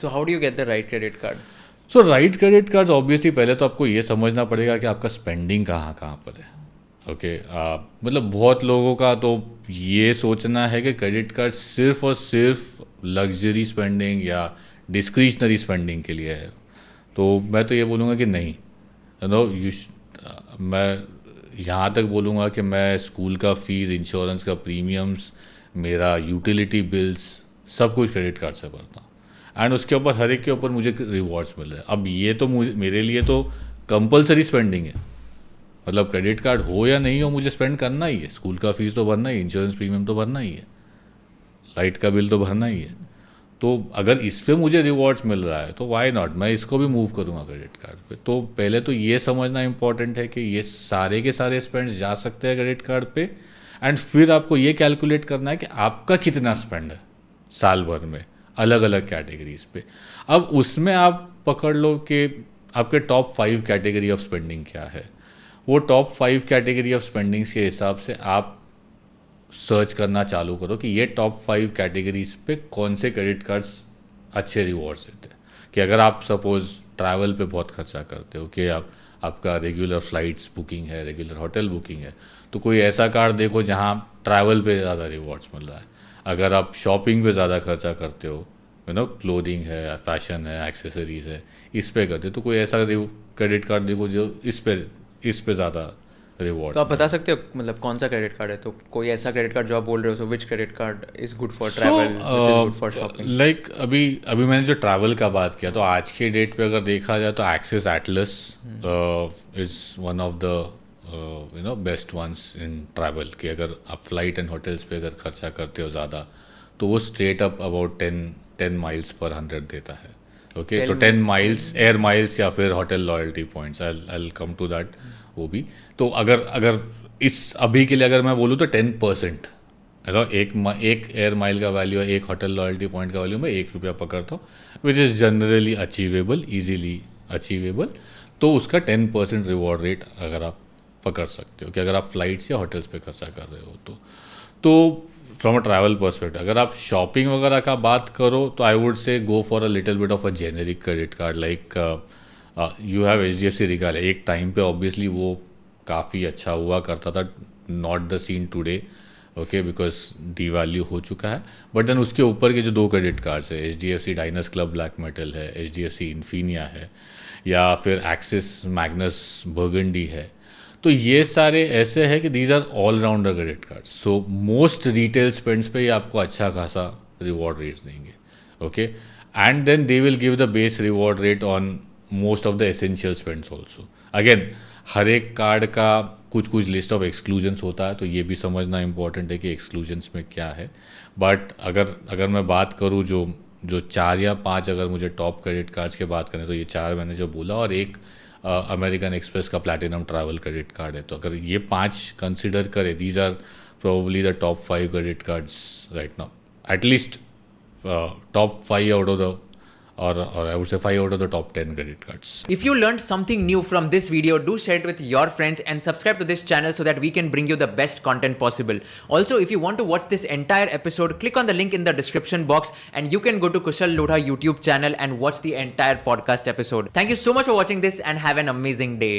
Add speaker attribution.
Speaker 1: So how do you get the right credit card?
Speaker 2: So right credit cards obviously पहले तो आपको ये समझना पड़ेगा कि आपका स्पेंडिंग कहाँ कहाँ पर है। ओके मतलब बहुत लोगों का तो ये सोचना है कि क्रेडिट कार्ड सिर्फ और सिर्फ लग्जरी स्पेंडिंग या डिस्क्रिशनरी स्पेंडिंग के लिए है। तो मैं तो ये बोलूँगा कि नहीं, नो मैं यहाँ तक बोलूँगा कि मैं स्कूल का फीस, इंश्योरेंस का प्रीमियम्स, मेरा यूटिलिटी बिल्स सब कुछ क्रेडिट कार्ड से भरता हूँ एंड उसके ऊपर हर एक के ऊपर मुझे रिवॉर्ड्स मिल रहे हैं। अब ये तो मुझे, मेरे लिए तो कंपलसरी स्पेंडिंग है, मतलब क्रेडिट कार्ड हो या नहीं हो मुझे स्पेंड करना ही है। स्कूल का फीस तो भरना ही, इंश्योरेंस प्रीमियम तो भरना ही है, लाइट का बिल तो भरना ही है। तो अगर इस पे मुझे रिवॉर्ड्स मिल रहा है तो वाई नॉट, मैं इसको भी मूव करूँगा क्रेडिट कार्ड पे। तो पहले तो ये समझना इंपॉर्टेंट है कि ये सारे के सारे स्पेंड्स जा सकते हैं क्रेडिट कार्ड पे एंड फिर आपको ये कैलकुलेट करना है कि आपका कितना स्पेंड है साल भर में अलग अलग कैटेगरीज पे। अब उसमें आप पकड़ लो कि आपके टॉप 5 कैटेगरी ऑफ स्पेंडिंग क्या है। वो टॉप 5 कैटेगरी ऑफ स्पेंडिंग्स के हिसाब से आप सर्च करना चालू करो कि ये टॉप 5 कैटेगरीज पे कौन से क्रेडिट कार्ड्स अच्छे रिवॉर्ड्स देते हैं। कि अगर आप सपोज ट्रैवल पे बहुत खर्चा करते हो कि आपका रेगुलर फ्लाइट्स बुकिंग है, रेगुलर होटल बुकिंग है, तो कोई ऐसा कार्ड देखो जहाँ ट्रैवल पे ज़्यादा रिवॉर्ड्स मिल रहा है। अगर आप शॉपिंग पे ज़्यादा खर्चा करते हो, क्लोथिंग है, फैशन है, एक्सेसरीज है, इस पे करते हो, तो कोई ऐसा क्रेडिट कार्ड देखो जो इस पे ज़्यादा रिवॉर्ड।
Speaker 1: तो आप बता सकते हो मतलब कौन सा क्रेडिट कार्ड है? तो कोई ऐसा क्रेडिट कार्ड जो आप बोल रहे हो, so which credit card is good for travel, which is good for shopping?
Speaker 2: Like अभी अभी मैंने जो ट्रैवल का बात किया, तो आज के डेट पे अगर देखा जाए तो Axis Atlas is one of the best ones in travel. कि अगर आप फ्लाइट एंड होटल्स पे अगर खर्चा करते हो ज़्यादा तो वो straight up about 10 miles per 100 देता है। ओके तो 10 माइल्स एयर माइल्स या फिर hotel loyalty points, I come to that वो भी। तो अगर इस अभी के लिए अगर मैं बोलूँ तो 10%, एक एयर माइल का वैल्यू है, एक होटल लॉयल्टी पॉइंट का वैल्यू मैं ₹1 पकड़ता हूँ, which is generally achievable, easily achievable. तो उसका 10% रिवॉर्ड रेट अगर आप पकड़ सकते हो कि अगर आप फ्लाइट्स या होटल्स पे खर्चा कर रहे हो तो फ्रॉम अ ट्रैवल पर्सपेक्टिव। अगर आप शॉपिंग वगैरह का बात करो तो I would say go for a little bit of a generic credit card like you have HDFC Regalia. एक टाइम पे ऑब्वियसली वो काफ़ी अच्छा हुआ करता था, not the scene today, okay, because devalue हो चुका है। बट देन उसके ऊपर के जो 2 क्रेडिट कार्ड्स है, HDFC डाइनस क्लब ब्लैक मेटल है, HDFC इन्फीनिया है, या फिर एक्सिस मैग्नस बर्गंडी है, तो ये सारे ऐसे हैं कि these are all rounder credit card. So most retail spends पे ही आपको अच्छा खासा रिवॉर्ड रेट्स देंगे, okay, and then they will give the base reward rate on most of the essential spends also. Again हर एक कार्ड का कुछ लिस्ट ऑफ एक्सक्लूजन्स होता है, तो ये भी समझना इंपॉर्टेंट है कि एक्सक्लूजन्स में क्या है। बट अगर मैं बात करूँ जो 4 या 5 अगर मुझे टॉप क्रेडिट कार्ड्स की बात करें तो ये 4 मैंने जो बोला, और एक अमेरिकन एक्सप्रेस का प्लैटिनम ट्रैवल क्रेडिट कार्ड है। तो अगर ये 5 कंसिडर करें, these are probably the top 5 credit cards right now, at least top 5 out of the, or I would say 5 out of the top 10 credit cards.
Speaker 1: If you learned something new from this video, do share it with your friends and subscribe to this channel so that we can bring you the best content possible. Also, if you want to watch this entire episode, click on the link in the description box and you can go to Kushal Lodha YouTube channel and watch the entire podcast episode. Thank you so much for watching this and have an amazing day.